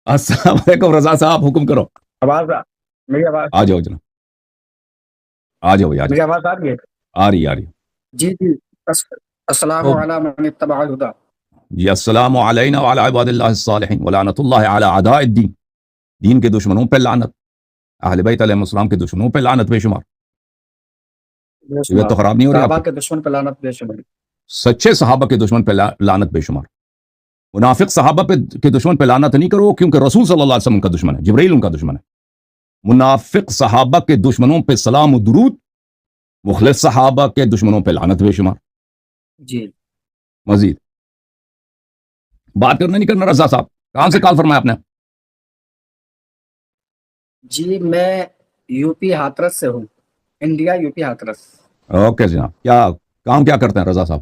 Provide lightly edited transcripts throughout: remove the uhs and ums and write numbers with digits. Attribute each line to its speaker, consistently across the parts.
Speaker 1: السلام علیکم رضا صاحب، حکم کرو.
Speaker 2: آواز میری آواز
Speaker 1: آ جاؤ جناب، آ جاؤ بھائی، آ
Speaker 2: میری
Speaker 1: جاؤ.
Speaker 2: آواز آ رہی ہے؟
Speaker 1: آ رہی ہے.
Speaker 2: جی جی. السلام
Speaker 1: تو
Speaker 2: علی من اتبع الہدی.
Speaker 1: جی، السلام علینا وعلی عباد اللہ الصالحین ولعنت اللہ علی اعداء الدین. دین کے دشمنوں پہ لعنت، اہل بیت علیہ السلام کے دشمنوں پہ لعنت بے شمار.
Speaker 2: بے
Speaker 1: طبیعت تو
Speaker 2: شمار
Speaker 1: خراب نہیں ہو رہی آپ
Speaker 2: صحابہ
Speaker 1: کی؟
Speaker 2: کے دشمن پہ لعنت بے شمار.
Speaker 1: سچے صحابہ کے دشمن پہ لعنت بے شمار. منافق صحابہ کے دشمن پہ لعنت نہیں کرو، کیونکہ رسول صلی اللہ علیہ وسلم کا دشمن ہے، جبرائیل ان کا دشمن ہے. منافق صحابہ کے دشمنوں پہ سلام و درود، مخلص صحابہ کے دشمنوں پہ لعنت بے شمار.
Speaker 2: جی
Speaker 1: مزید بات کرنا نہیں کرنا. رضا صاحب کہاں سے کال فرمایا آپ نے؟
Speaker 2: جی میں یو پی ہاتھرس سے ہوں، India U P Hathras.
Speaker 1: Okay جناب، کیا کام کیا کرتے ہیں رضا صاحب؟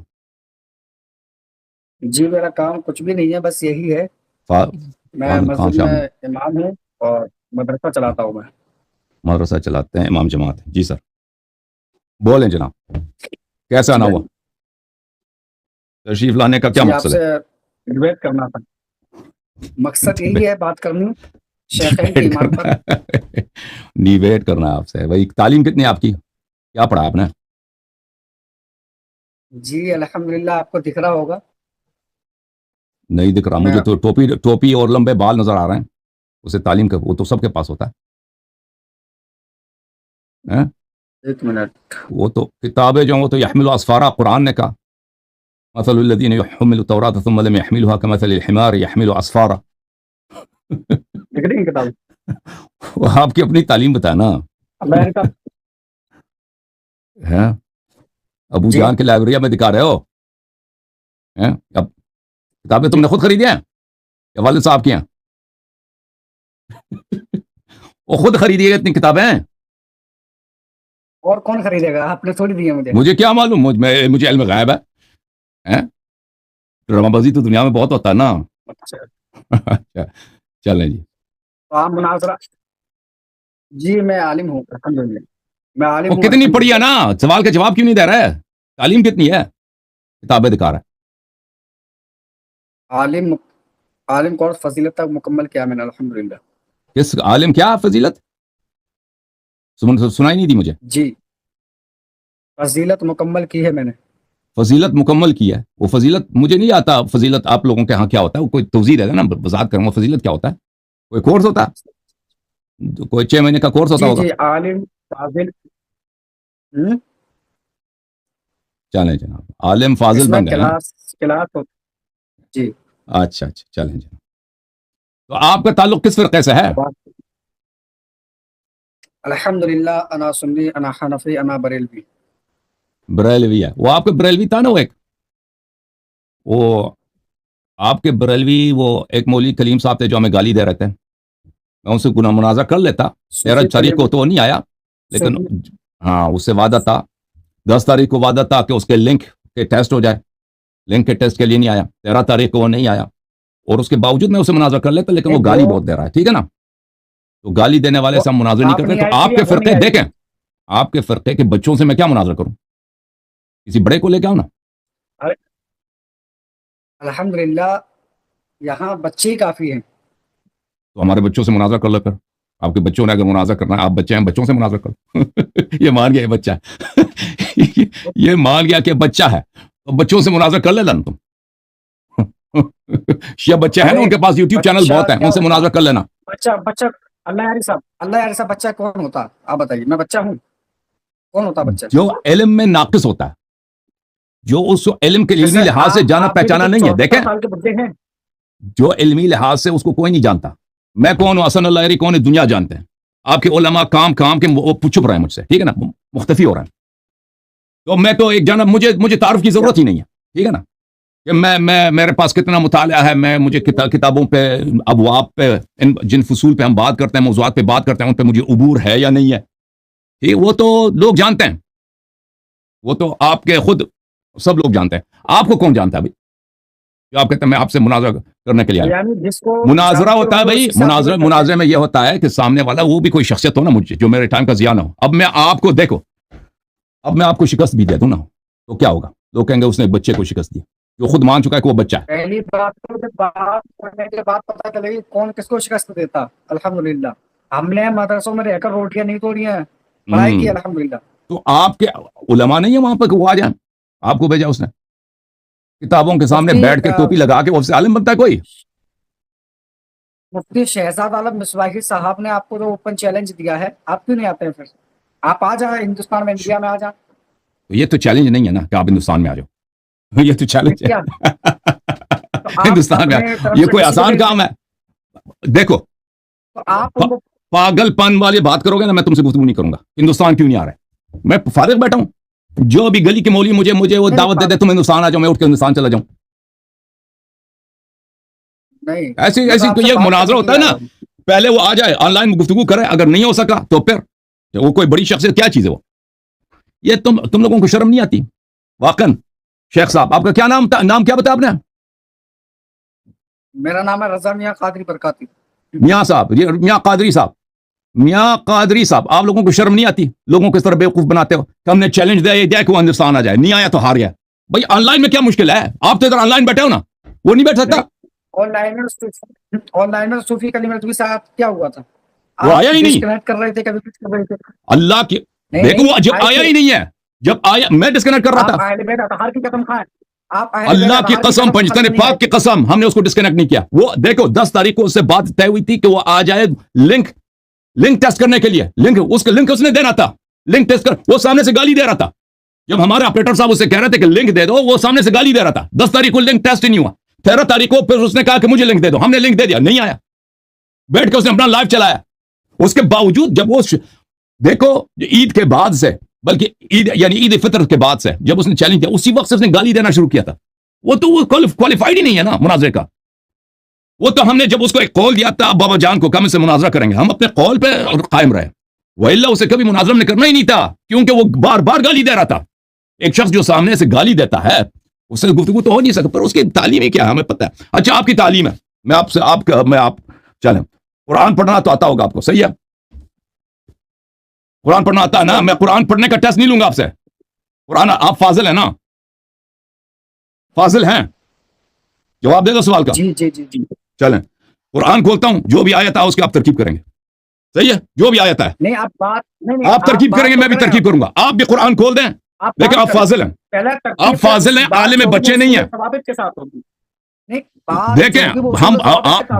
Speaker 2: جی میرا کام کچھ بھی نہیں ہے، بس یہی ہے، میں
Speaker 1: کام
Speaker 2: مسجد
Speaker 1: شام
Speaker 2: میں امام ہوں اور مدرسہ چلاتا ہوں. میں
Speaker 1: مدرسہ چلاتے ہیں، امام جماعت. جی سر، بولیں جناب، کیسا آنا ہوا؟ تشریف لانے کا کیا
Speaker 2: جی آپ
Speaker 1: مقصد
Speaker 2: سے
Speaker 1: ہے؟
Speaker 2: ڈبیٹ کرنا تھا. مقصد یہی ہے بات کرنی شیخین کے ایمان پر.
Speaker 1: ڈیبیٹ کرنا ہے آپ سے. بھائی تعلیم کتنی ہے آپ کی؟ کیا پڑھا آپ نے؟
Speaker 2: جی الحمدللہ آپ کو دکھ رہا ہوگا.
Speaker 1: نہیں دکھ رہا
Speaker 2: میں
Speaker 1: مجھے تو. ٹوپی اور لمبے بال نظر آ رہے ہیں. اسے تعلیم کا وہ تو سب کے پاس ہوتا ہے.
Speaker 2: ایک منٹ.
Speaker 1: وہ تو کتابیں جو ہیں وہ تو یحمل اسفارا، قرآن نے کہا مثل الذین یحملون التوراۃ ثم لم یحملوها کمثل الحمار یحمل اسفارا.
Speaker 2: دکھ رہی ہے کتاب؟
Speaker 1: وہ آپ کی اپنی تعلیم بتایا نا.
Speaker 2: امریکہ.
Speaker 1: ابو
Speaker 2: جی
Speaker 1: جان کے لائبریری میں دکھا رہے ہو؟ اب کتابیں تم
Speaker 2: جی
Speaker 1: نے خود خریدی ہیں یا والد صاحب کی ہیں؟ وہ خود خریدی ہے اتنی کتابیں.
Speaker 2: اور کون خریدے گا؟ آپ نے تھوڑی دی ہے مجھے.
Speaker 1: مجھے کیا معلوم، مجھے علم غائب ہے. ڈرامہ بازی تو دنیا میں بہت ہوتا ہے نا.
Speaker 2: اچھا
Speaker 1: اچھا چلیں جی.
Speaker 2: تو آپ مناظرہ. جی میں عالم ہوں الحمدللہ. میں عالم
Speaker 1: وہ
Speaker 2: ہوں
Speaker 1: کتنی پڑھی ہے
Speaker 2: الحمدللہ.
Speaker 1: نا، سوال کا جواب کیوں نہیں دے رہا ہے؟ تعلیم کتنی ہے؟ کتابیں دکھا رہا ہے.
Speaker 2: عالم کورس فضیلت تک مکمل کیا میں نے الحمدللہ.
Speaker 1: کس عالم کیا فضیلت؟ سنائی نہیں دی مجھے.
Speaker 2: جی فضیلت مکمل کی ہے میں نے.
Speaker 1: فضیلت مکمل کی ہے. وہ فضیلت مجھے نہیں آتا. فضیلت آپ لوگوں کے ہاں کیا ہوتا ہے؟ وہ کوئی توضیح دے دینا، وضاحت کروں گا. فضیلت کیا ہوتا ہے؟ کوئی کورس ہوتا ہے؟ کوئی 6 مہینے کا کورس ہوتا
Speaker 2: جی
Speaker 1: ہوگا.
Speaker 2: جی عالم فاضل.
Speaker 1: چلیں جناب، عالم
Speaker 2: اس
Speaker 1: فاضل
Speaker 2: میں
Speaker 1: بن گئے نا.
Speaker 2: کلاس جی.
Speaker 1: اچھا چلیں جناب. تو آپ کا تعلق کس فرقے سے ہے؟
Speaker 2: الحمدللہ انا سنی انا حنفی انا بریلوی.
Speaker 1: بریلوی ہے. وہ آپ کے بریلوی تھا نا، وہ آپ کے بریلوی، وہ ایک مولوی کلیم صاحب تھے جو ہمیں گالی دے رہے تھے. میں ان سے گناہ مناظرہ کر لیتا. 13 تاریخ کو تو نہیں آیا، لیکن ہاں اس سے وعدہ تھا. 10 تاریخ کو وعدہ تھا کہ اس کے لنک کے ٹیسٹ ہو جائے. لنک کے ٹیسٹ کے لیے نہیں آیا. 13 تاریخ کو وہ نہیں آیا، اور اس کے باوجود میں اسے مناظرہ کر لیتا، لیکن وہ گالی بہت دے رہا ہے. ٹھیک ہے نا. تو گالی دینے والے سے ہم مناظرہ نہیں کرتے. تو آپ کے فرقے دیکھیں، آپ کے فرقے کے بچوں سے میں کیا مناظرہ کروں؟ کسی بڑے کو لے کے آؤ نا.
Speaker 2: الحمدللہ یہاں بچے ہی کافی ہیں.
Speaker 1: تو ہمارے بچوں سے مناظرہ کر لو پھر. آپ کے بچوں نے اگر مناظرہ کرنا ہے، آپ بچے ہیں، بچوں سے مناظرہ کرو. یہ مان گیا یہ بچہ ہے. یہ مان گیا کہ بچہ ہے، تو بچوں سے مناظرہ کر لینا تم. شیعہ بچے ہیں نا، ان کے پاس یوٹیوب چینل بہت ہیں، ان سے مناظرہ کر لینا.
Speaker 2: بچہ اللہ یاری صاحب بچہ کون ہوتا؟ آپ بتائیے. میں بچہ ہوں؟ کون ہوتا بچہ؟
Speaker 1: جو علم میں ناقص ہوتا ہے، جو اس علم کے علمی لحاظ سے جانا پہچانا نہیں ہے. دیکھیں، جو علمی لحاظ سے اس کو کوئی نہیں جانتا. میں کون ہوں، حسن اللہ عری کون ہے، دنیا جانتے ہیں. آپ کے علماء کام کے وہ چھپ رہے ہیں مجھ سے. ٹھیک ہے نا، مختفی ہو رہے ہیں. تو میں تو ایک جانب، مجھے تعارف کی ضرورت ہی نہیں ہے. ٹھیک ہے نا، کہ میں میرے پاس کتنا مطالعہ ہے. مجھے کتابوں پہ، ابواب پہ، جن فصول پہ ہم بات کرتے ہیں، موضوعات پہ بات کرتے ہیں، ان پہ مجھے عبور ہے یا نہیں ہے. ٹھیک، وہ تو لوگ جانتے ہیں. وہ تو آپ کے خود سب لوگ جانتے ہیں. آپ کو کون جانتا ہے بھائی؟ جو آپ کہتے ہیں میں آپ سے مناظرہ کرنے کے لیے آیا. مناظرہ ہوتا ہے بھائی، مناظرے میں یہ ہوتا ہے کہ سامنے والا وہ بھی کوئی شخصیت ہو نا مجھے، جو میرے ٹائم کا ضیاع نہ ہو. اب میں آپ کو دیکھو، اب میں آپ کو شکست بھی دے دوں نا، تو کیا ہوگا؟ لوگ کہیں گے اس نے ایک بچے کو شکست دی. جو خود مان چکا ہے کہ وہ بچہ ہے.
Speaker 2: پہلی بات تو جب بات کرنے کے بعد پتہ چلے گی کون کس کو شکست دیتا. الحمدللہ ہم نے مدرسوں میں رہ کر روٹیاں نہیں توڑی ہیں, پڑھائی کی الحمدللہ.
Speaker 1: تو آپ کے علماء نہیں ہیں وہاں پر کہ وہ آ جائیں؟ آپ کو بھیجا اس نے کتابوں کے سامنے بیٹھ کے ٹوپی لگا کے وہ سے عالم بنتا ہے کوئی؟
Speaker 2: مفتی شہزاد عالم مصباحی صاحب نے آپ کو جو اوپن چیلنج دیا ہے, آپ کیوں نہیں آتے ہیں؟ پھر آپ آ جائیں ہندوستان میں, انڈیا میں آ جائیں.
Speaker 1: تو یہ تو چیلنج نہیں ہے نا کہ آپ ہندوستان میں آ جاؤ, یہ تو چیلنج ہے ہندوستان میں یہ کوئی آسان کام ہے؟ دیکھو
Speaker 2: آپ
Speaker 1: پاگل پن والی بات کرو گے نا, میں تم سے گفتگو نہیں کروں گا. ہندوستان کیوں نہیں آ رہا ہے؟ میں فارغ بیٹھا ہوں, جو بھی گلی کے مولوی مجھے وہ دعوت دے دے تم ہندوستان آ جاؤ, میں اٹھ کے ہندوستان چلا جاؤں.
Speaker 2: نہیں
Speaker 1: ایسی یہ مناظرہ ہوتا ہے نا, پہلے وہ آ جائے آن لائن گفتگو کرے, اگر نہیں ہو سکا تو پھر وہ کوئی بڑی شخصیت کیا چیز ہے وہ. یہ تم لوگوں کو شرم نہیں آتی واقعا؟ شیخ صاحب آپ کا کیا نام کیا بتایا آپ نے؟
Speaker 2: میرا نام ہے رضا میاں قادری برکاتی.
Speaker 1: میاں صاحب, میاں قادری صاحب, میاں قادری صاحب, آپ لوگوں کو شرم نہیں آتی؟ لوگوں کو اس طرح بیوقوف بناتے ہو کہ ہم نے چیلنج دیا کہ وہ ہندوستان آ جائے, نہیں آیا تو ہار گیا. بھائی آن لائن میں کیا مشکل ہے؟ آپ تو ادھر آن لائن بیٹھے ہو نا, وہ نہیں بیٹھ سکتا؟
Speaker 2: آن لائن میں صوفی کلیم رضوی صاحب کیا ہوا تھا؟
Speaker 1: وہ آیا ہی نہیں.
Speaker 2: ڈسکنیکٹ کر رہے تھے, کبھی کچھ کر رہے تھے.
Speaker 1: اللہ کی دیکھو, وہ جب آیا ہی نہیں ہے, جب آیا میں ڈسکنیکٹ کر رہا تھا.
Speaker 2: اہل بیت اطہار کی قسم کھائیں,
Speaker 1: اللہ کی قسم, پنجتن پاک کی قسم, ہم نے اس کو ڈسکنیکٹ نہیں کیا. وہ دیکھو 10 تاریخ کو اس سے بات طے ہوئی تھی کہ وہ آ جائے لنک ٹیسٹ کرنے کے لیے. لنک اس نے دینا تھا, لنک ٹیسٹ کر, وہ سامنے سے گالی دے رہا تھا. جب ہمارے آپریٹر صاحب اسے کہہ رہے تھے کہ لنک دے دو, وہ سامنے سے گالی دے رہا تھا. 10 تاریخ کو لنک ٹیسٹ ہی نہیں ہوا. 13 تاریخ کو پھر اس نے کہا کہ مجھے لنک دے دو, ہم نے لنک دے دیا, نہیں آیا. بیٹھ کے اس نے اپنا لائیو چلایا. اس کے باوجود جب وہ دیکھو عید کے بعد سے, بلکہ عید فطر کے بعد سے جب اس نے چیلنج کیا, اسی وقت سے اس نے گالی دینا شروع کیا تھا. وہ کوالیفائڈ ہی نہیں ہے نا مناظرے کا. وہ تو ہم نے جب اس کو ایک قول دیا تھا بابا جان کو, کم سے مناظرہ کریں گے, ہم اپنے قول پہ قائم رہے. وَإِلَّا اسے کبھی مناظرہ نے کرنا ہی نہیں تھا, کیونکہ وہ بار بار گالی دے رہا تھا. ایک شخص جو سامنے سے گالی دیتا ہے اس سے گفتگو تو ہو نہیں سکتا, پر اس کی تعلیم ہی کیا ہے ہمیں پتہ ہے. اچھا آپ کی تعلیم ہے, میں چلیں, قرآن پڑھنا تو آتا ہوگا آپ کو, صحیح ہے؟ قرآن پڑھنا آتا ہے نا؟ میں قرآن پڑھنے کا ٹیسٹ نہیں لوں گا آپ سے. قرآن آپ فاضل ہیں نا؟ فاضل ہیں؟ جواب دے دو سوال کا.
Speaker 2: جی جی جی جی.
Speaker 1: چلیں قرآن کھولتا ہوں, جو بھی آیت ہے اس کی آپ ترکیب کریں گے, صحیح ہے؟ جو بھی آیت ہے
Speaker 2: نہیں
Speaker 1: آپ ترکیب کریں گے, میں بھی ترکیب کروں گا. آپ بھی قرآن کھول دیں, لیکن آپ فاضل ہیں, آپ فاضل ہیں, عالم بچے نہیں ہیں. دیکھیں ہم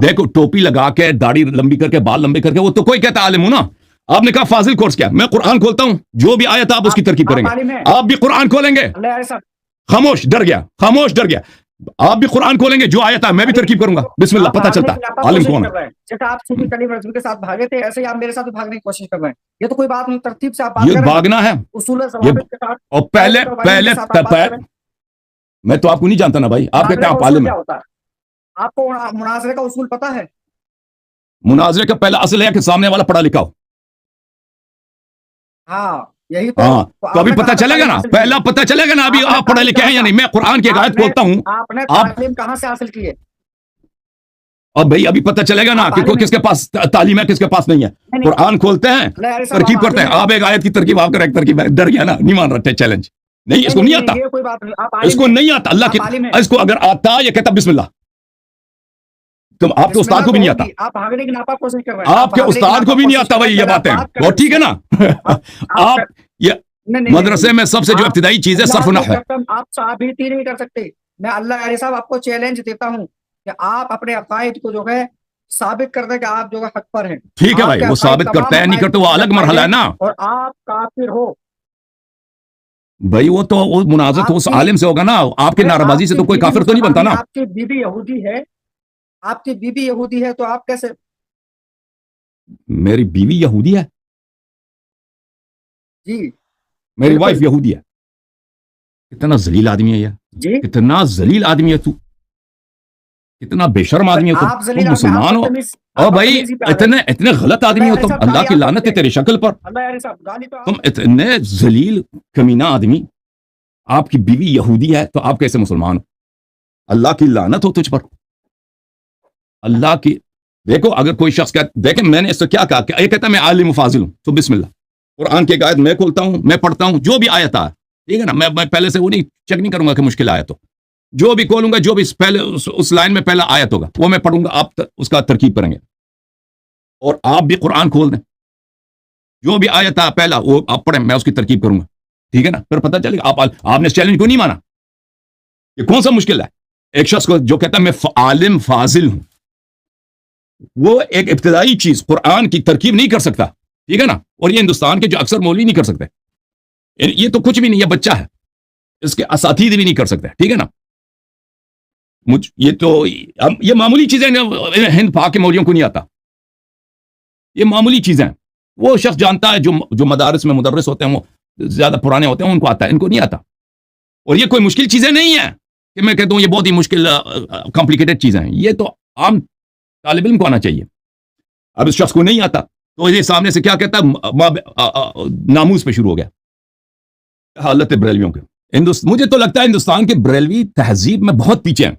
Speaker 1: دیکھو ٹوپی لگا کے, داڑھی لمبی کر کے, بال لمبے کر کے, وہ تو کوئی کہتا عالم ہوں نا. آپ نے کہا فاضل کورس کیا, میں قرآن کھولتا ہوں, جو بھی آیت آپ اس کی ترکیب کریں گے. آپ بھی قرآن کھولیں گے, خاموش ڈر گیا. آپ بھی قرآن کھولیں گے, جو آیت ہے میں بھی ترکیب کروں گا. بسم اللہ, پتہ چلتا عالم کون ہے.
Speaker 2: جیسے آپ صوفی کلیم رضوی کے ساتھ بھاگے تھے, ایسے ہی آپ میرے ساتھ بھاگنے کی کوشش کر رہے ہیں. یہ تو کوئی بات نہیں, ترتیب سے آپ بات
Speaker 1: یہ
Speaker 2: کریں.
Speaker 1: بھاگنا ہے
Speaker 2: اصول ضوابط کے ساتھ.
Speaker 1: اور پہلے میں تو آپ کو نہیں جانتا نا بھائی, آپ کہتے ہیں آپ عالم ہیں.
Speaker 2: آپ کو مناظرے کا اصول پتہ ہے؟
Speaker 1: مناظرے کا پہلا اصل ہے کہ سامنے والا پڑھا لکھا ہو.
Speaker 2: ہاں یہی تو.
Speaker 1: تو ابھی پتہ چلے گا نا, پہلا پتہ چلے گا نا ابھی آپ پڑھے لکھے ہیں یا نہیں. میں قرآن کی ایک آیت کھولتا ہوں,
Speaker 2: آپ نے تعلیم کہاں سے حاصل کی ہے؟
Speaker 1: اور بھائی ابھی پتہ چلے گا نا کہ کس کے پاس تعلیم ہے, کس کے پاس نہیں ہے. قرآن کھولتے ہیں, ترکیب کرتے ہیں. آپ ایک آیت کی ترکیب, آپ کا ایک ترکیب ہے. ڈر گیا نا, نہیں مان رہا چیلنج. نہیں اس کو نہیں آتا, اس کو نہیں آتا. اللہ کی اس کو اگر آتا یہ کہتا بسم اللہ. تم آپ کے استاد کو بھی نہیں آتا,
Speaker 2: آپ بھاگنے کی ناپاک کوشش کر رہے ہیں.
Speaker 1: آپ کے استاد کو بھی نہیں آتا بھائی یہ باتیں. وہ ٹھیک ہے نا. آپ یہ مدرسے میں سب سے جو ابتدائی چیز ہے صرف نحو ہے.
Speaker 2: آپ ثابت ہی نہیں کر سکتے. میں اللہ علیہ صاحب آپ کو چیلنج دیتا ہوں کہ آپ اپنے عقائد کو جو ہے ثابت کر دیں کہ آپ جو ہے حق پر ہیں.
Speaker 1: ٹھیک ہے بھائی, وہ ثابت کرتے ہیں نہیں کرتے وہ الگ مرحلہ ہے نا.
Speaker 2: اور آپ کافر ہو
Speaker 1: بھائی, وہ تو وہ مناظر تو اس عالم سے ہوگا نا. آپ کے ناربازی سے تو کوئی کافر تو نہیں بنتا نا.
Speaker 2: آپ کی بیوی یہودی ہے, آپ کی بیوی یہودی ہے, تو آپ کیسے؟
Speaker 1: میری بیوی یہودی ہے؟
Speaker 2: جی
Speaker 1: میری وائف یہودی ہے. کتنا ذلیل آدمی ہے یہ,
Speaker 2: جی
Speaker 1: کتنا ذلیل آدمی ہے تو, کتنا بے شرم آدمی ہے تم مسلمان ہو. اور بھائی اتنے غلط آدمی ہو تم, اللہ کی لعنت ہے تیری شکل پر. تم اتنے ذلیل کمینہ آدمی, آپ کی بیوی یہودی ہے تو آپ کیسے مسلمان ہو؟ اللہ کی لعنت ہو تجھ پر, اللہ کی. دیکھو اگر کوئی شخص دیکھیں میں نے اس سے کیا کہا کہ یہ کہتا ہے میں عالم و فاضل ہوں, تو بسم اللہ, قرآن کی ایک آیت میں کھولتا ہوں, میں پڑھتا ہوں, جو بھی آیت ہے ٹھیک ہے نا. میں پہلے سے وہ نہیں چیک نہیں کروں گا کہ مشکل آیا تو جو بھی کھولوں گا جو بھی پہلے اس لائن میں پہلا آیت ہوگا وہ میں پڑھوں گا, آپ اس کا ترکیب کریں گے. اور آپ بھی قرآن کھول دیں, جو بھی آیت تھا پہلا وہ آپ پڑھیں, میں اس کی ترکیب کروں گا, ٹھیک ہے نا. پھر پتہ چلے گا آپ نے اس چیلنج کو نہیں مانا. یہ کون سا مشکل ہے ایک شخص کو جو کہتا ہے میں عالم فاضل ہوں, وہ ایک ابتدائی چیز قرآن کی ترکیب نہیں کر سکتا, ٹھیک ہے نا. اور یہ ہندوستان کے جو اکثر مولوی نہیں کر سکتے, یہ تو کچھ بھی نہیں, یہ بچہ ہے, اس کے اساتید بھی نہیں کر سکتے, ٹھیک ہے نا. یہ تو یہ معمولی چیزیں ہند پاک کے مولویوں کو نہیں آتا, یہ معمولی چیزیں. وہ شخص جانتا ہے جو مدارس میں مدرس ہوتے ہیں, وہ زیادہ پرانے ہوتے ہیں, ان کو آتا ہے, ان کو نہیں آتا. اور یہ کوئی مشکل چیزیں نہیں ہیں کہ میں کہتا ہوں یہ بہت ہی مشکل کمپلیکیٹڈ چیزیں ہیں. یہ تو عام طالب علم کو آنا چاہیے. اب اس شخص کو نہیں آتا تو یہ سامنے سے کیا کہتا ہے, ناموس پہ شروع ہو گیا. حالت بریلویوں کے مجھے تو لگتا ہے ہندوستان کے بریلوی تہذیب میں بہت پیچھے ہیں.